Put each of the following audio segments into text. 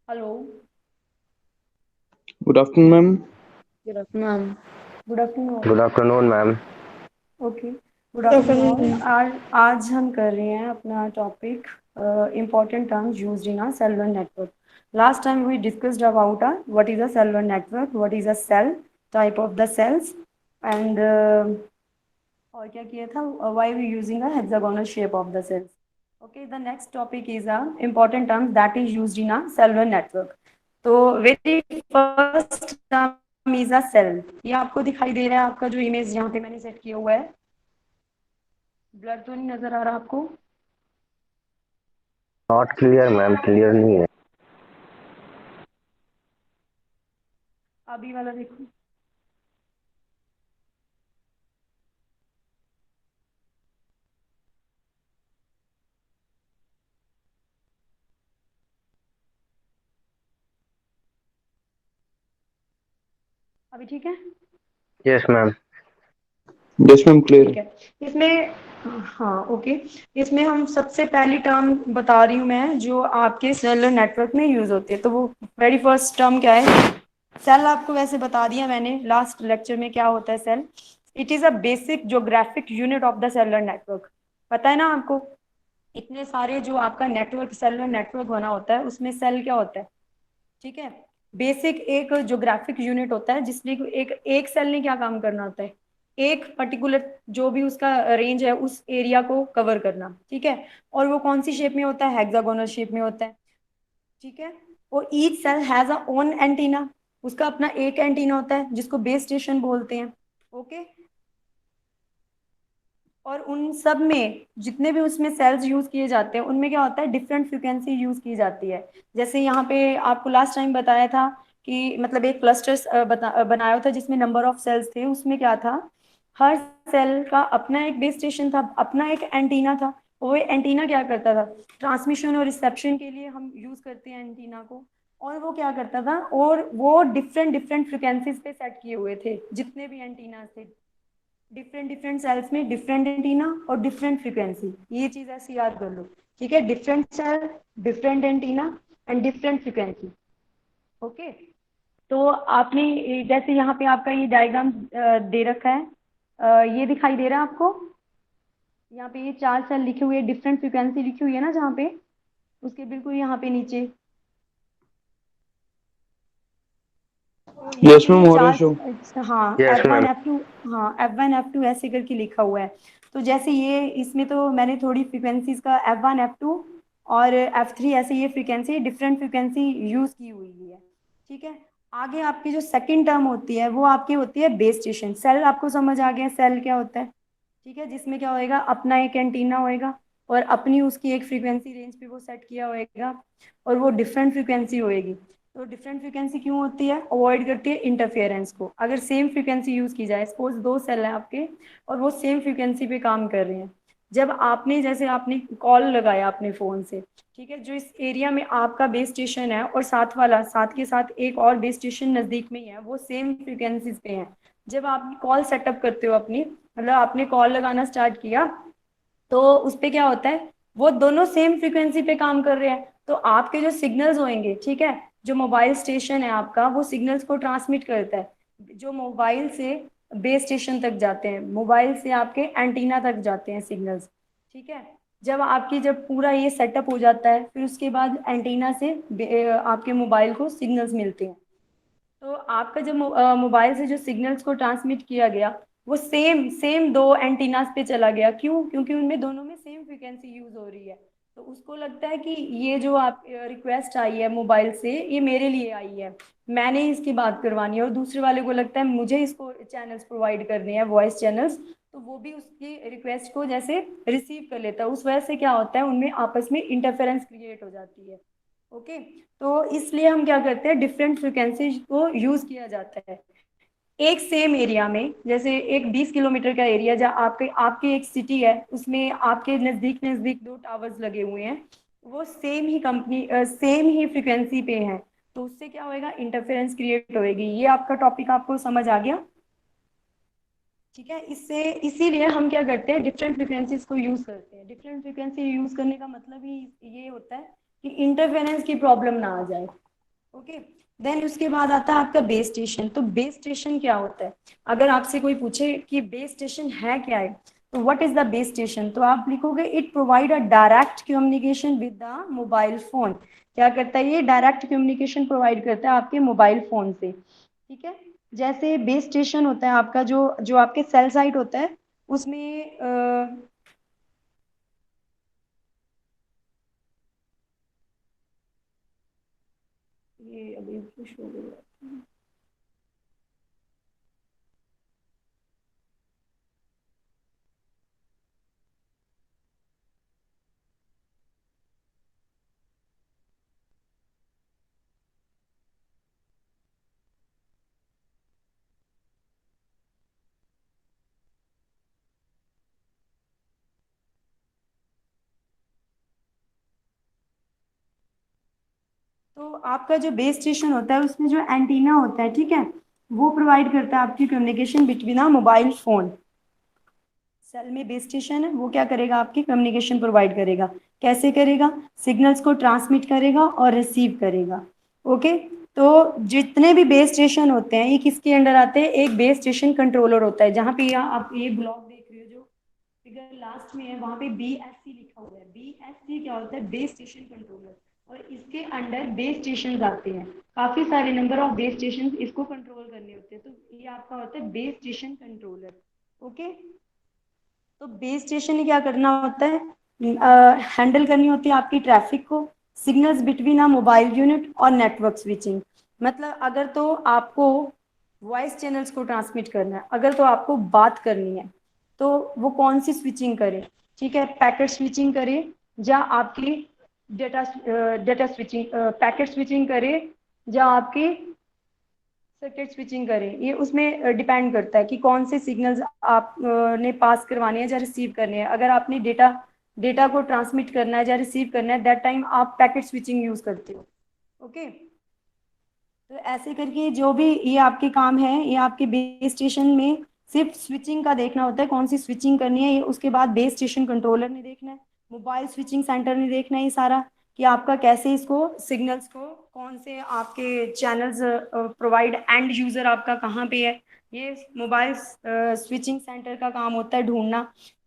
Hello. Good afternoon ma'am. Good afternoon. Good afternoon. Good afternoon ma'am. Okay. Good good afternoon. Afternoon. आज हम कर रहे हैं अपना topic important terms used in a cellular network. Last time we discussed about what is a cellular network, what is a cell, type of the cells, and और क्या किया था, why we using a hexagonal shape of the cells. Okay, the next topic is a important term that is used in a cellular network. तो very first term is a cell. ये आपको दिखाई दे रहा है, आपका जो इमेज यहाँ पे मैंने सेट किया हुआ है, ब्लर तो नहीं नजर आ रहा आपको? नॉट क्लियर मैम, क्लियर नहीं है। अभी वाला देखो। अभी ठीक है? Yes ma'am. Yes ma'am, clear ठीक है। है। इसमें हाँ, ओके। इसमें हम सबसे पहली टर्म बता रही हूँ मैं, जो आपके सेलुलर नेटवर्क में यूज होती है। तो वो वेरी फर्स्ट टर्म क्या है? सेल। आपको वैसे बता दिया मैंने लास्ट लेक्चर में क्या होता है cell. It is a basic geographic unit of the cellular network. पता है ना आपको? इतने सारे जो आपका नेटवर्क, सेलुलर नेटवर्क बना होता है, उसमें सेल क्या होता है? ठीक है। बेसिक एक ज्योग्राफिक यूनिट होता है, जिसमें एक एक सेल ने क्या काम करना होता है? एक पर्टिकुलर जो भी उसका रेंज है, उस एरिया को कवर करना। ठीक है। और वो कौन सी शेप में होता है? हेक्सागोनल शेप में होता है। ठीक है। और each cell has a own antenna. उसका अपना एक एंटीना होता है, जिसको बेस स्टेशन बोलते हैं। ओके। और उन सब में जितने भी उसमें सेल्स यूज किए जाते हैं, उनमें क्या होता है? डिफरेंट फ्रिक्वेंसी यूज की जाती है। जैसे यहाँ पे आपको लास्ट टाइम बताया था कि मतलब एक क्लस्टर बनाया था, जिसमें नंबर ऑफ सेल्स थे। उसमें क्या था? हर सेल का अपना एक बेस स्टेशन था, अपना एक एंटीना था। वो एंटीना क्या करता था? ट्रांसमिशन और रिसेप्शन के लिए हम यूज करते हैं एंटीना को। और वो क्या करता था? और वो डिफरेंट डिफरेंट फ्रिक्वेंसीज पे सेट किए हुए थे, जितने भी एंटीना थे। डिफरेंट डिफरेंट सेल्स में डिफरेंट एंटीना और डिफरेंट फ्रीक्वेंसी। ये चीज ऐसे याद कर लो। ठीक है। Different cell, different antenna and different frequency. Okay. तो आपने जैसे यहाँ पे आपका ये डायग्राम दे रखा है, ये दिखाई दे रहा है आपको? यहाँ पे ये चार सेल लिखे हुए, डिफरेंट फ्रीक्वेंसी लिखी हुई है ना जहाँ पे, उसके बिल्कुल यहाँ पे नीचे। तो यहाँ यस पे मैम, ये हो रहा है चार, शो। हाँ, यस F1 मैम। F2। हाँ, F1 F2 ऐसे करके लिखा हुआ है। तो जैसे ये इसमें तो मैंने थोड़ी फ्रिक्वेंसीज का F1 F2 और F3 ऐसे ये फ्रिक्वेंसी, डिफरेंट फ्रिक्वेंसी यूज की हुई है। ठीक है। आगे आपकी जो सेकंड टर्म होती है, वो आपकी होती है बेस स्टेशन। सेल आपको समझ आ गया सेल क्या होता है? ठीक है। जिसमें क्या होएगा? अपना एक एंटीना होएगा, और अपनी उसकी एक फ्रीक्वेंसी रेंज पे वो सेट किया होएगा, और वो डिफरेंट फ्रीक्वेंसी होएगी। तो डिफरेंट फ्रीक्वेंसी क्यों होती है? अवॉइड करती है इंटरफेरेंस को। अगर सेम फ्रीक्वेंसी यूज की जाए, सपोज दो सेल है आपके और वो सेम फ्रीक्वेंसी पे काम कर रहे हैं, जब आपने जैसे आपने कॉल लगाया अपने फोन से, ठीक है, जो इस एरिया में आपका बेस स्टेशन है और साथ वाला, साथ के साथ एक और बेस स्टेशन नजदीक में ही है, वो सेम फ्रीक्वेंसीज पे हैं। जब आप कॉल सेटअप करते हो अपनी, मतलब आपने कॉल लगाना स्टार्ट किया, तो उस पे क्या होता है? वो दोनों सेम फ्रीक्वेंसी पे काम कर रहे हैं। तो आपके जो सिग्नल्स होंगे, ठीक है, जो मोबाइल स्टेशन है आपका, वो सिग्नल्स को ट्रांसमिट करता है, जो मोबाइल से बेस स्टेशन तक जाते हैं, मोबाइल से आपके एंटीना तक जाते हैं सिग्नल्स। ठीक है। जब पूरा ये सेटअप हो जाता है, फिर उसके बाद एंटीना से आपके मोबाइल को सिग्नल्स मिलते हैं। तो आपका जब मोबाइल से जो सिग्नल्स को ट्रांसमिट किया गया, वो सेम सेम दो एंटीनास पे चला गया। क्यों? क्योंकि उनमें दोनों में सेम फ्रीक्वेंसी यूज हो रही है। तो उसको लगता है कि ये जो आप रिक्वेस्ट आई है मोबाइल से, ये मेरे लिए आई है, मैंने इसकी बात करवानी है। और दूसरे वाले को लगता है मुझे इसको चैनल्स प्रोवाइड करने हैं, वॉइस चैनल्स। तो वो भी उसकी रिक्वेस्ट को जैसे रिसीव कर लेता है। उस वजह से क्या होता है, उनमें आपस में इंटरफेरेंस क्रिएट हो जाती है। ओके। तो इसलिए हम क्या करते हैं, डिफरेंट फ्रिक्वेंसी को यूज किया जाता है एक सेम एरिया में। जैसे एक 20 किलोमीटर का एरिया, जहाँ आपके आपकी एक सिटी है, उसमें आपके नजदीक नजदीक दो टावर्स लगे हुए हैं, वो सेम ही कंपनी, सेम ही फ्रिक्वेंसी पे हैं। तो उससे क्या होएगा? इंटरफेरेंस क्रिएट होएगी। ये आपका टॉपिक आपको समझ आ गया? ठीक है। इससे इसीलिए हम क्या करते हैं, डिफरेंट फ्रिक्वेंसीज को यूज करते हैं। डिफरेंट फ्रिक्वेंसी यूज करने का मतलब ही ये होता है कि इंटरफेरेंस की प्रॉब्लम ना आ जाए। ओके। देन उसके बाद आता है आपका बेस स्टेशन। तो बेस स्टेशन क्या होता है? अगर आपसे कोई पूछे कि बेस स्टेशन है क्या है, तो what is the base station, तो आप लिखोगे it provide a direct communication with the mobile phone. क्या करता है? ये डायरेक्ट कम्युनिकेशन प्रोवाइड करता है आपके मोबाइल फोन से। ठीक है। जैसे बेस स्टेशन होता है आपका जो जो आपके सेल साइट होता है उसमें ये अभी कुछ हो गया। तो आपका जो बेस स्टेशन होता है उसमें जो एंटीना होता है, ठीक है, वो प्रोवाइड करता है आपकी communication between a mobile phone. Cell में बेस स्टेशन है, वो क्या करेगा? आपकी कम्युनिकेशन प्रोवाइड करेगा। कैसे करेगा? सिग्नल्स को ट्रांसमिट करेगा और रिसीव करेगा। ओके। तो जितने भी बेस स्टेशन होते हैं ये किसके अंडर आते हैं? एक बेस स्टेशन कंट्रोलर होता है। जहाँ पे आप ये ब्लॉक देख रहे हो जो फिगर लास्ट में है, वहाँ पे BSC लिखा हुआ है। BSC क्या होता है? Base station controller. और इसके अंडर बेस स्टेशन आते हैं। काफी सारे नंबर ऑफ बेस स्टेशन इसको कंट्रोल करने होते हैं, तो ये आपका होता है बेस स्टेशन कंट्रोलर। ओके। तो बेस स्टेशन ने क्या करना होता है? हैंडल करनी होती है आपकी ट्रैफिक को, signals between a mobile unit और नेटवर्क स्विचिंग। मतलब अगर तो आपको वॉइस चैनल्स को ट्रांसमिट करना है, अगर तो आपको बात करनी है, तो वो कौन सी स्विचिंग करे? ठीक है, पैकेट स्विचिंग करे या आपकी data data switching, packet switching करे या आपकी सर्किट स्विचिंग करें, ये उसमें डिपेंड करता है कि कौन से सिग्नल्स आप ने पास करवाने हैं या रिसीव करने हैं। अगर आपने डेटा डेटा को ट्रांसमिट करना है या रिसीव करना है, दैट टाइम आप पैकेट स्विचिंग यूज करते हो। ओके। तो ऐसे करके जो भी ये आपके काम है, ये आपके बेस स्टेशन में सिर्फ स्विचिंग का देखना होता है, कौन सी स्विचिंग करनी है। ये उसके बाद बेस स्टेशन कंट्रोलर ने देखना है, मोबाइल स्विचिंग सेंटर ने देखना है ये सारा, कि आपका कैसे इसको सिग्नल्स को कौन से आपके चैनल्स प्रोवाइड, एंड यूजर आपका कहाँ पे है, ये मोबाइल स्विचिंग सेंटर का काम होता है ढूंढना।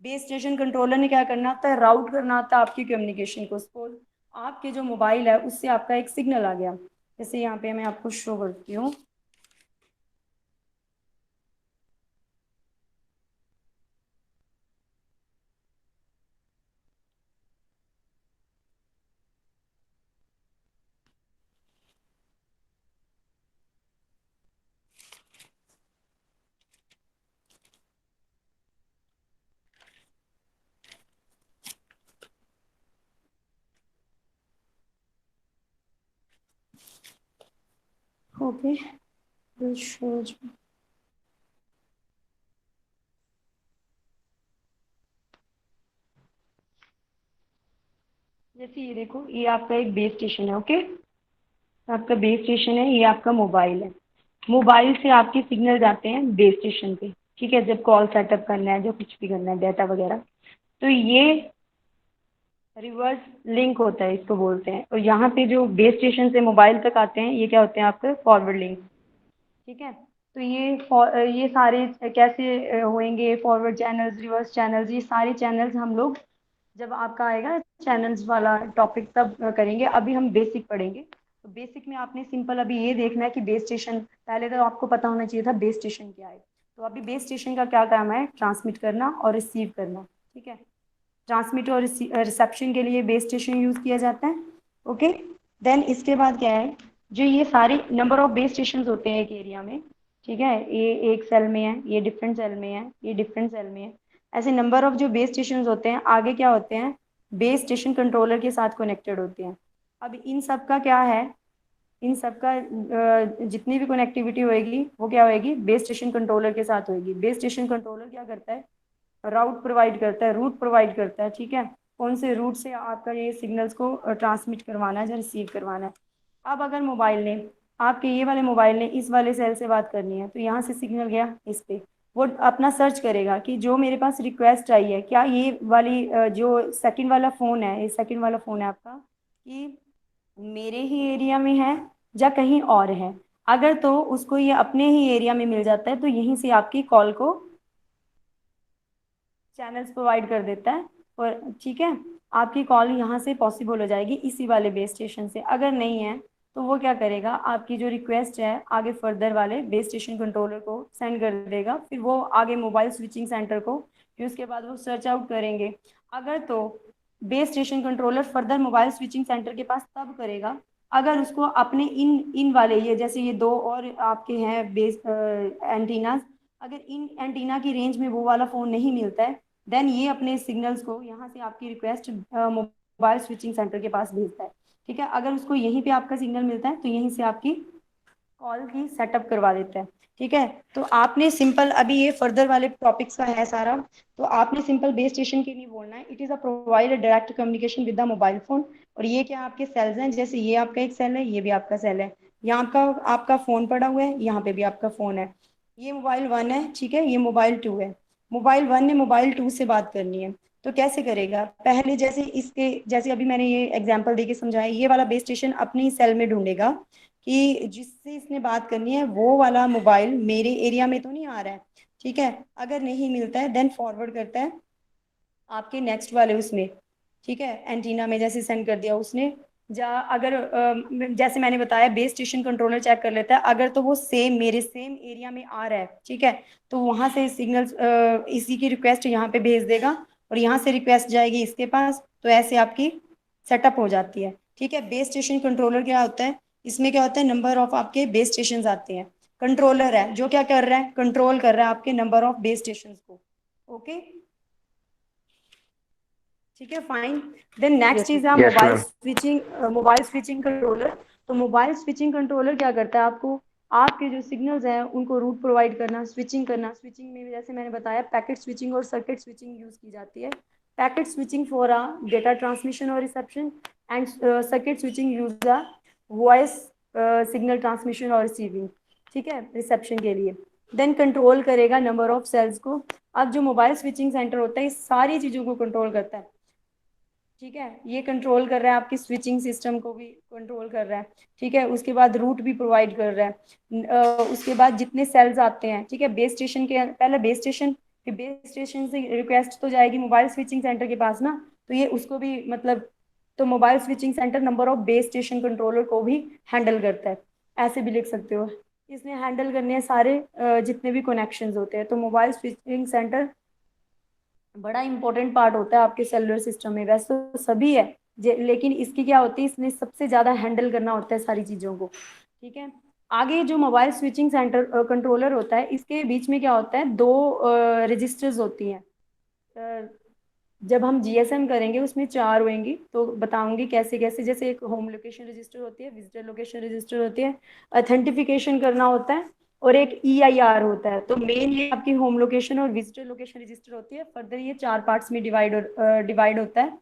बेस स्टेशन कंट्रोलर ने क्या करना होता है? राउट करना होता है आपकी कम्युनिकेशन को। सपोज आपके जो मोबाइल है उससे आपका एक सिग्नल आ गया, जैसे यहाँ पे मैं आपको शो करती हूँ। Okay, show. जैसे ये देखो, ये आपका एक बेस स्टेशन है। ओके, आपका बेस स्टेशन है, ये आपका मोबाइल है। मोबाइल से आपके सिग्नल जाते हैं बेस स्टेशन पे। ठीक है, जब कॉल सेटअप करना है, जो कुछ भी करना है, डाटा वगैरह, तो ये रिवर्स लिंक होता है, इसको बोलते हैं। और यहाँ पे जो बेस स्टेशन से मोबाइल तक आते हैं, ये क्या होते हैं? आपके फॉरवर्ड लिंक। ठीक है। तो ये सारे कैसे होंगे? फॉरवर्ड चैनल्स, रिवर्स चैनल्स, ये सारे चैनल्स हम लोग जब आपका आएगा चैनल्स वाला टॉपिक तब करेंगे। अभी हम बेसिक पढ़ेंगे। तो बेसिक में आपने सिंपल अभी ये देखना है कि बेस स्टेशन, पहले तो आपको पता होना चाहिए था बेस स्टेशन क्या है। तो अभी बेस स्टेशन का क्या काम है? ट्रांसमिट करना और रिसीव करना। ठीक है, ट्रांसमिट और रिसेप्शन के लिए बेस स्टेशन यूज किया जाता है। ओके। देन इसके बाद क्या है? जो ये सारे नंबर ऑफ बेस स्टेशन होते हैं एक एरिया में, ठीक है, ये एक सेल में है, ये डिफरेंट सेल में है, ये डिफरेंट सेल में है, ऐसे नंबर ऑफ जो बेस स्टेशन होते हैं आगे क्या होते हैं? बेस स्टेशन कंट्रोलर के साथ कनेक्टेड होते हैं। अब इन सब का क्या है? इन सब का जितनी भी कनेक्टिविटी होएगी वो क्या होएगी? बेस स्टेशन कंट्रोलर के साथ होएगी। बेस स्टेशन कंट्रोलर क्या करता है? राउट प्रोवाइड करता है, रूट प्रोवाइड करता है। ठीक है, कौन से रूट से आपका ये सिग्नल्स को ट्रांसमिट करवाना है या रिसीव करवाना है। अब अगर मोबाइल ने, आपके ये वाले मोबाइल ने इस वाले सेल से बात करनी है, तो यहाँ से सिग्नल गया इस पे, वो अपना सर्च करेगा कि जो मेरे पास रिक्वेस्ट आई है, क्या ये वाली जो सेकंड वाला फ़ोन है, ये सेकंड वाला फ़ोन है आपका, कि मेरे ही एरिया में है या कहीं और है। अगर तो उसको ये अपने ही एरिया में मिल जाता है तो यहीं से आपकी कॉल को चैनल्स प्रोवाइड कर देता है, और ठीक है, आपकी कॉल यहाँ से पॉसिबल हो जाएगी इसी वाले बेस स्टेशन से। अगर नहीं है तो वो क्या करेगा, आपकी जो रिक्वेस्ट है आगे फर्दर वाले बेस स्टेशन कंट्रोलर को सेंड कर देगा, फिर वो आगे मोबाइल स्विचिंग सेंटर को, फिर उसके बाद वो सर्च आउट करेंगे। अगर तो base station controller further mobile switching centre के पास तब करेगा अगर उसको अपने इन इन वाले, ये जैसे ये दो और आपके हैं बेस एंटीनास, अगर इन एंटीना की रेंज में वो वाला फ़ोन नहीं मिलता है, देन ये अपने सिग्नल्स को यहाँ से आपकी रिक्वेस्ट मोबाइल स्विचिंग सेंटर के पास भेजता है। ठीक है, अगर उसको यहीं पे आपका सिग्नल मिलता है तो यहीं से आपकी कॉल की सेटअप करवा देता है। ठीक है, तो आपने सिंपल, अभी ये फर्दर वाले टॉपिक्स का है सारा, तो आपने सिंपल बेस स्टेशन के लिए बोलना है it is a provide direct communication with the mobile phone. और ये क्या आपके सेल्स हैं, जैसे ये आपका एक सेल है, ये भी आपका सेल है, यहाँ आपका आपका फ़ोन पड़ा हुआ है, यहाँ पे भी आपका फ़ोन है। ये मोबाइल वन है, ठीक है, ये मोबाइल टू है। मोबाइल वन ने मोबाइल टू से बात करनी है तो कैसे करेगा, पहले जैसे इसके, जैसे अभी मैंने ये एग्जांपल देके समझाया, ये वाला बेस स्टेशन अपनी सेल में ढूंढेगा कि जिससे इसने बात करनी है वो वाला मोबाइल मेरे एरिया में तो नहीं आ रहा है। ठीक है, अगर नहीं मिलता है देन फॉरवर्ड करता है आपके नेक्स्ट वाले उसमें, ठीक है, एंटीना में जैसे सेंड कर दिया उसने। जा अगर जैसे मैंने बताया बेस स्टेशन कंट्रोलर चेक कर लेता है, अगर तो वो सेम मेरे सेम एरिया में आ रहा है, ठीक है, तो वहां से सिग्नल इसी की रिक्वेस्ट यहाँ पे भेज देगा और यहाँ से रिक्वेस्ट जाएगी इसके पास, तो ऐसे आपकी सेटअप हो जाती है। ठीक है, बेस स्टेशन कंट्रोलर क्या होता है, इसमें क्या होता है, नंबर ऑफ आपके बेस स्टेशन आते हैं। कंट्रोलर है जो क्या कर रहा है, कंट्रोल कर रहा है आपके नंबर ऑफ बेस स्टेशन को। ओके, ठीक है, fine. Then Yes, next is ma'am. Yes, mobile ma'am. Switching, mobile switching controller. तो मोबाइल स्विचिंग कंट्रोलर क्या करता है, आपको आपके जो सिग्नल्स हैं उनको रूट प्रोवाइड करना, स्विचिंग करना। स्विचिंग में जैसे मैंने बताया पैकेट स्विचिंग और सर्किट स्विचिंग यूज की जाती है। Packet switching for a data transmission और reception, and circuit switching use a voice signal transmission और रिसीविंग, ठीक है, रिसेप्शन के लिए। देन कंट्रोल करेगा नंबर ऑफ सेल्स को। अब जो मोबाइल स्विचिंग सेंटर होता है इस सारी चीज़ों को कंट्रोल करता है। ठीक है, ये कंट्रोल कर रहा है आपकी स्विचिंग सिस्टम को भी कंट्रोल कर रहा है। ठीक है, उसके बाद रूट भी प्रोवाइड कर रहा है। उसके बाद जितने सेल्स आते हैं, ठीक है, बेस स्टेशन के पहले बेस स्टेशन, फिर बेस स्टेशन से रिक्वेस्ट तो जाएगी मोबाइल स्विचिंग सेंटर के पास ना, तो ये उसको भी मतलब, तो mobile switching centre number of base station controller को भी हैंडल करता है। ऐसे भी लिख सकते हो, इसने हैंडल करने हैं सारे जितने भी कनेक्शंस होते हैं। तो मोबाइल स्विचिंग सेंटर बड़ा इंपॉर्टेंट पार्ट होता है आपके सेलुलर सिस्टम में। वैसे तो सभी है लेकिन इसकी क्या होती है, इसने सबसे ज़्यादा हैंडल करना होता है सारी चीज़ों को। ठीक है, आगे जो मोबाइल स्विचिंग सेंटर कंट्रोलर होता है इसके बीच में क्या होता है, दो रजिस्टर्स होती हैं। अ, जब हम जीएसएम करेंगे उसमें चार होंगी, तो बताऊंगी कैसे कैसे। जैसे एक होम लोकेशन रजिस्टर होती है, विजिटर लोकेशन रजिस्टर होती है, अथेंटिफिकेशन करना होता है, और एक ईआईआर होता है। तो मेन ये आपकी होम लोकेशन और विजिटर लोकेशन रजिस्टर होती है। फर्दर ये चार पार्ट्स में डिवाइड होता है,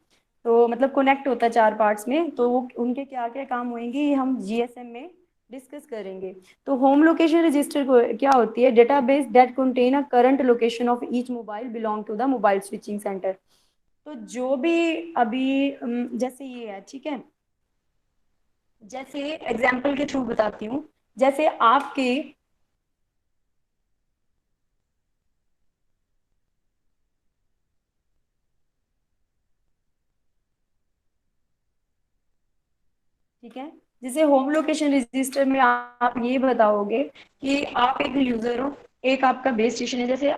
तो मतलब कनेक्ट होता है चार पार्ट्स में। तो वो उनके क्या क्या काम होंगे ये हम जीएसएम में डिस्कस करेंगे। तो होम लोकेशन रजिस्टर को क्या होती है, database that contain a current location of each mobile belong to the mobile switching centre. तो जो भी अभी जैसे ये है, ठीक है, जैसे एग्जाम्पल के थ्रू बताती हूँ। जैसे आपके, ठीक है, जैसे होम लोकेशन रजिस्टर में आप ये बताओगे कि आप एक यूजर हो, एक आपका बेस स्टेशन है जैसे,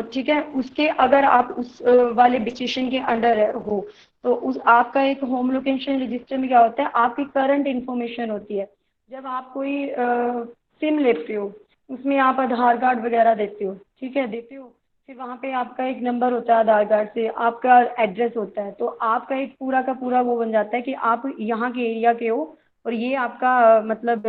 ठीक है, उसके अगर आप उस वाले बेस स्टेशन के अंडर हो, तो उस आपका एक होम लोकेशन रजिस्टर में क्या होता है, आपकी करंट इंफॉर्मेशन होती है। जब आप कोई सिम लेते हो उसमें आप आधार कार्ड वगैरह देते हो, ठीक है, देते हो, फिर वहाँ पे आपका एक नंबर होता है, आधार कार्ड से आपका एड्रेस होता है, तो आपका एक पूरा का पूरा वो बन जाता है कि आप यहाँ के एरिया के हो, और ये आपका मतलब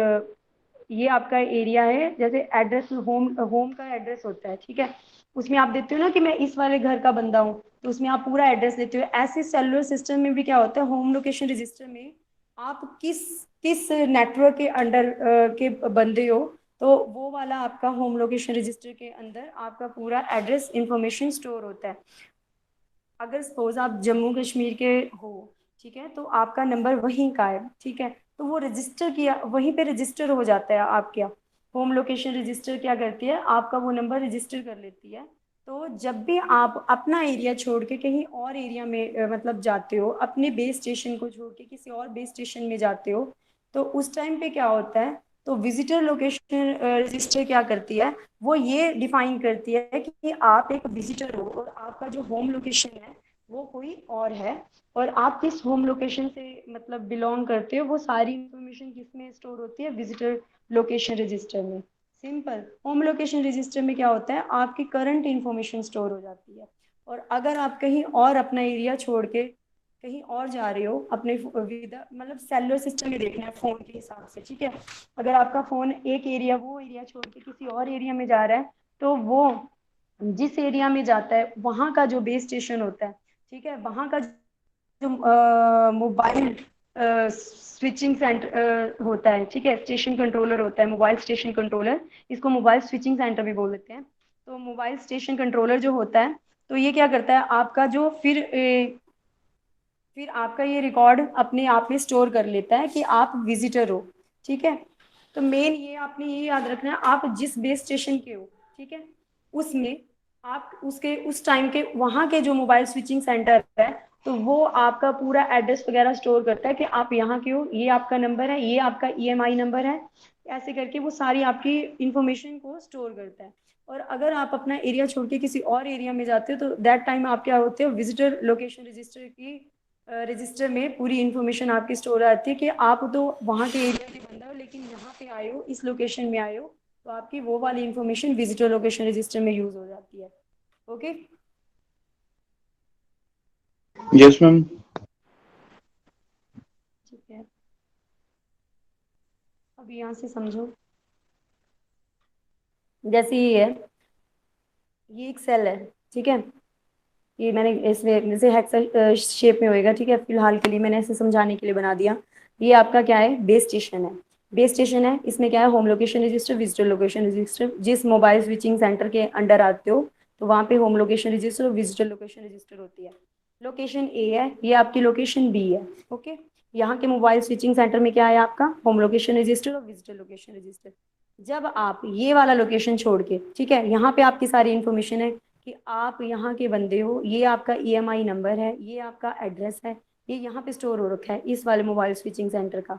ये आपका एरिया है। जैसे एड्रेस होम होम का एड्रेस होता है, ठीक है, उसमें आप देते हो ना कि मैं इस वाले घर का बंदा हूँ, तो उसमें आप पूरा एड्रेस देते हो। ऐसे सेलुलर सिस्टम में भी क्या होता है, होम लोकेशन रजिस्टर में आप किस किस नेटवर्क के अंडर के बंदे हो, तो वो वाला आपका होम लोकेशन रजिस्टर के अंदर आपका पूरा एड्रेस इंफॉर्मेशन स्टोर होता है। अगर सपोज आप जम्मू कश्मीर के हो, ठीक है, तो आपका नंबर वहीं का है, ठीक है, तो वो रजिस्टर किया, वहीं पे रजिस्टर हो जाता है आपका होम लोकेशन रजिस्टर। क्या करती है, आपका वो नंबर रजिस्टर कर लेती है। तो जब भी आप अपना एरिया छोड़ के कहीं और एरिया में मतलब जाते हो, अपने बेस स्टेशन को छोड़ के किसी और बेस स्टेशन में जाते हो, तो उस टाइम पे क्या होता है, तो विजिटर लोकेशन रजिस्टर क्या करती है, वो ये डिफाइन करती है कि आप एक विजिटर हो और आपका जो होम लोकेशन है वो कोई और है, और आप किस होम लोकेशन से मतलब बिलोंग करते हो, वो सारी इंफॉर्मेशन किस में स्टोर होती है, विजिटर लोकेशन रजिस्टर में। सिंपल। होम लोकेशन रजिस्टर में क्या होता है, आपकी करंट इंफॉर्मेशन स्टोर हो जाती है। और अगर आप कहीं और अपना एरिया छोड़ के कहीं और जा रहे हो अपने मतलब सेलुलर सिस्टम में देखना है फोन के हिसाब से, ठीक है, अगर आपका फोन एक एरिया वो एरिया छोड़ के किसी और एरिया में जा रहा है, तो वो जिस एरिया में जाता है वहाँ का जो बेस स्टेशन होता है, ठीक है, वहाँ का जो मोबाइल स्विचिंग सेंटर होता है, ठीक है, स्टेशन कंट्रोलर होता है, मोबाइल स्टेशन कंट्रोलर, इसको मोबाइल स्विचिंग सेंटर भी बोल देते हैं। तो मोबाइल स्टेशन कंट्रोलर जो होता है, तो ये क्या करता है, आपका जो फिर आपका ये रिकॉर्ड अपने आप में स्टोर कर लेता है कि आप विजिटर हो, ठीक है। तो मेन ये आपने ये याद रखना है, आप जिस बेस स्टेशन के हो, ठीक है, उसमें आप उसके उस टाइम के वहाँ के जो मोबाइल स्विचिंग सेंटर है, तो वो आपका पूरा एड्रेस वगैरह स्टोर करता है कि आप यहाँ के हो, ये आपका नंबर है, ये आपका ईएमआई नंबर है, ऐसे करके वो सारी आपकी इंफॉर्मेशन को स्टोर करता है। और अगर आप अपना एरिया छोड़ के किसी और एरिया में जाते हो, तो दैट टाइम आप क्या होते हो, विजिटर लोकेशन रजिस्टर की रजिस्टर में पूरी इन्फॉर्मेशन आपकी स्टोर आती है कि आप तो वहाँ के एरिया के बंदा हो, लेकिन यहाँ पे आए हो, इस लोकेशन में आए हो, तो आपकी वो वाली इन्फॉर्मेशन विजिटर लोकेशन रजिस्टर में यूज हो जाती है। ओके। Yes, ma'am. ठीक है, अब यहाँ से समझो। जैसे ये है, ये एक सेल है, ठीक है, ये मैंने इसमें जैसे हेक्सा शेप में होएगा, ठीक है, फिलहाल के लिए मैंने ऐसे समझाने के लिए बना दिया। ये आपका क्या है, बेस स्टेशन है। बेस स्टेशन है, इसमें क्या है, home location register, visitor location register, जिस मोबाइल स्विचिंग सेंटर के अंडर आते हो, तो वहाँ पे होम लोकेशन रजिस्टर और विजिटर लोकेशन रजिस्टर होती है। लोकेशन ए है, ये आपकी लोकेशन बी है। ओके। यहाँ के मोबाइल स्विचिंग सेंटर में क्या है, आपका होम लोकेशन रजिस्टर और विजिटर लोकेशन रजिस्टर। जब आप ये वाला लोकेशन छोड़ के, ठीक है, यहाँ पे आपकी सारी इन्फॉर्मेशन है कि आप यहाँ के बंदे हो, ये आपका ईएमआई नंबर है, ये आपका एड्रेस है, ये यहाँ पे स्टोर हो रखा है इस वाले मोबाइल स्विचिंग सेंटर का।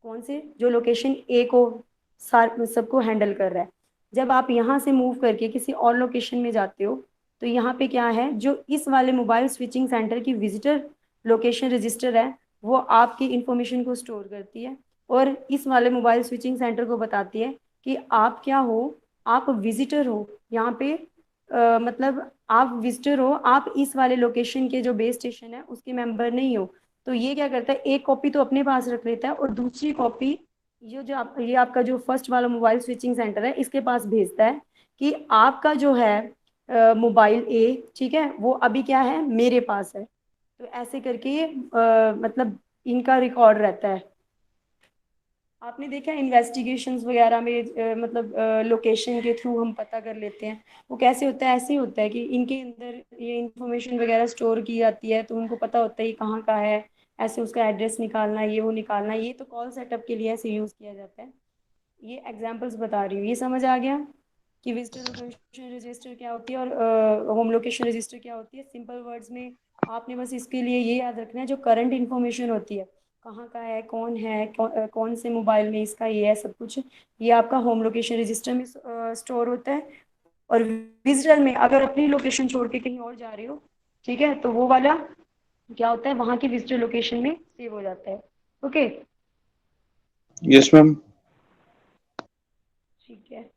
कौन से, जो लोकेशन ए को सार सबको हैंडल कर रहा है। जब आप यहाँ से मूव करके किसी और लोकेशन में जाते हो, तो यहाँ पे क्या है, जो इस वाले मोबाइल स्विचिंग सेंटर की विजिटर लोकेशन रजिस्टर है, वो आपकी इंफॉर्मेशन को स्टोर करती है और इस वाले मोबाइल स्विचिंग सेंटर को बताती है कि आप क्या हो, आप विजिटर हो यहाँ पे, मतलब आप विजिटर हो, आप इस वाले लोकेशन के जो बेस स्टेशन है उसके मेंबर नहीं हो। तो ये क्या करता है, एक कॉपी तो अपने पास रख लेता है और दूसरी कॉपी ये आपका जो फर्स्ट वाला मोबाइल स्विचिंग सेंटर है इसके पास भेजता है कि आपका जो है मोबाइल ए, ठीक है, वो अभी क्या है, मेरे पास है। तो ऐसे करके ये मतलब इनका रिकॉर्ड रहता है। आपने देखा इन्वेस्टिगेशंस वगैरह में मतलब लोकेशन के थ्रू हम पता कर लेते हैं, वो कैसे होता है, ऐसे ही होता है कि इनके अंदर ये इंफॉर्मेशन वगैरह स्टोर की जाती है, तो उनको पता होता है ये कहाँ का है, ऐसे उसका एड्रेस निकालना, ये वो निकालना, ये तो कॉल सेटअप के लिए ऐसे यूज़ किया जाता है। ये एग्जांपल्स बता रही हूँ, ये समझ आ गया कि विजिटर लोकेशन रजिस्टर क्या होती है और होम लोकेशन रजिस्टर क्या होती है। सिंपल वर्ड्स में आपने बस इसके लिए ये याद रखना है, जो करंट इन्फॉर्मेशन होती है, कहाँ का है, कौन है, कौन से मोबाइल में इसका ये है, सब कुछ ये आपका होम लोकेशन रजिस्टर में स्टोर होता है। और विजिटर में अगर अपनी लोकेशन छोड़ के कहीं और जा रहे हो, ठीक है, तो वो वाला क्या होता है, वहाँ की विजिटर लोकेशन में सेव हो जाता है। ओके। Yes, ma'am. ठीक है।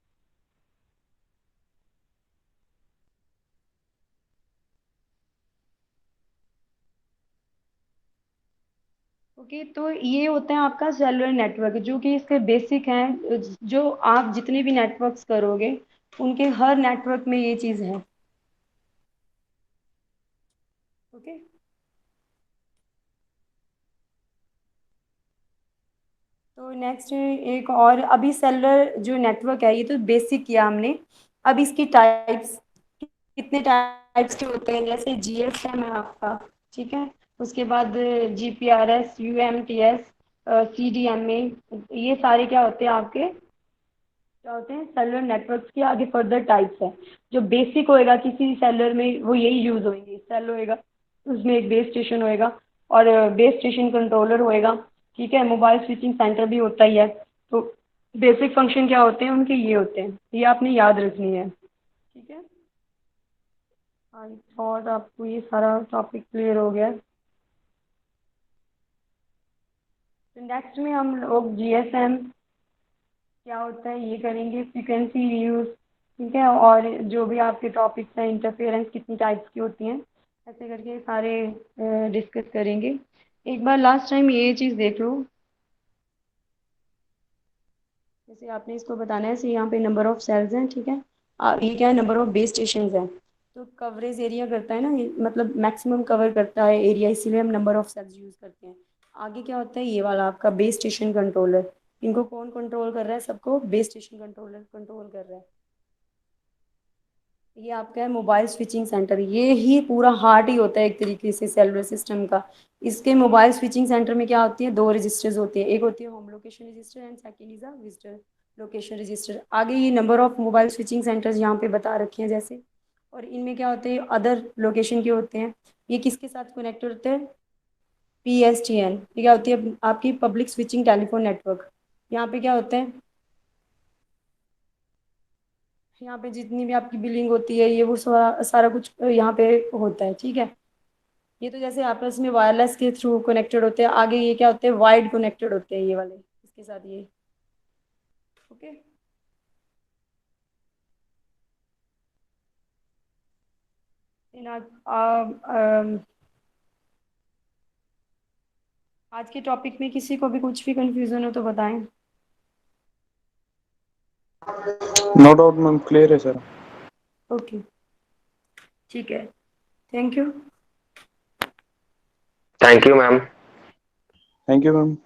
ओके, तो ये होता है आपका सेलुलर नेटवर्क, जो कि इसके बेसिक हैं, जो आप जितने भी नेटवर्क्स करोगे उनके हर नेटवर्क में ये चीज़ है। ओके। तो नेक्स्ट एक और, अभी सेलुलर जो नेटवर्क है ये तो बेसिक किया हमने। अब इसकी टाइप्स, कितने टाइप्स के होते हैं, जैसे जीएसएम है आपका, ठीक है, उसके बाद जीपीआरएस, यूएमटीएस, CDMA, ये सारे क्या होते हैं आपके, क्या होते हैं, सेलुलर नेटवर्क्स के आगे फर्दर टाइप्स है। जो बेसिक होएगा किसी सेलुलर में वो यही यूज होंगे, सेल होएगा, उसमें एक बेस स्टेशन होएगा और बेस स्टेशन कंट्रोलर होएगा। ठीक है, मोबाइल स्विचिंग सेंटर भी होता ही है। तो बेसिक फंक्शन क्या होते हैं उनके, ये होते हैं, ये आपने याद रखनी है। ठीक है, आई थॉट आपको ये सारा टॉपिक क्लियर हो गया। तो नेक्स्ट में हम लोग GSM क्या होता है ये करेंगे, फ्रीक्वेंसी यूज। ठीक है, और जो भी आपके टॉपिक्स हैं, इंटरफेरेंस कितनी टाइप्स की होती हैं, ऐसे करके सारे डिस्कस करेंगे। एक बार लास्ट टाइम ये चीज़ देख लो, जैसे आपने इसको बताना है, जैसे यहाँ पे नंबर ऑफ सेल्स हैं। ठीक है, ये क्या है, नंबर ऑफ बेस स्टेशन है। तो कवरेज एरिया करता है ना ये, मतलब मैक्सिमम कवर करता है एरिया, इसीलिए हम नंबर ऑफ सेल्स यूज़ करते हैं। आगे क्या होता है, ये वाला आपका बेस स्टेशन कंट्रोलर। इनको कौन कंट्रोल कर रहा है, सबको बेस स्टेशन कंट्रोलर कंट्रोल कर रहा है। ये आपका है मोबाइल स्विचिंग सेंटर, ये ही पूरा हार्ट ही होता है एक तरीके से सेलुलर सिस्टम का। इसके मोबाइल स्विचिंग सेंटर में क्या होती है, दो रजिस्टर्स होती है, एक होती है home location register and second is a visitor location register. आगे ये number of mobile switching centres यहाँ पे बता रखे हैं जैसे, और इनमें क्या होते हैं, अदर लोकेशन के होते हैं। ये किसके साथ कनेक्ट होते हैं, PSTN, ये क्या होती है आपकी पब्लिक स्विचिंग टेलीफोन नेटवर्क। यहाँ पे क्या होते हैं, यहाँ पे जितनी भी आपकी बिलिंग होती है, ये वो सारा सारा कुछ यहाँ पे होता है। ठीक है, ये तो जैसे आपस में वायरलेस के थ्रू कनेक्टेड होते हैं। आगे ये क्या होते हैं, वाइड कनेक्टेड होते हैं ये वाले, इसके साथ ये। ओके, आज के टॉपिक में किसी को भी कुछ भी कंफ्यूजन हो तो बताएं। नो डाउट मैम, क्लियर है सर। ओके, ठीक है, thank you. Thank you ma'am. Thank you ma'am.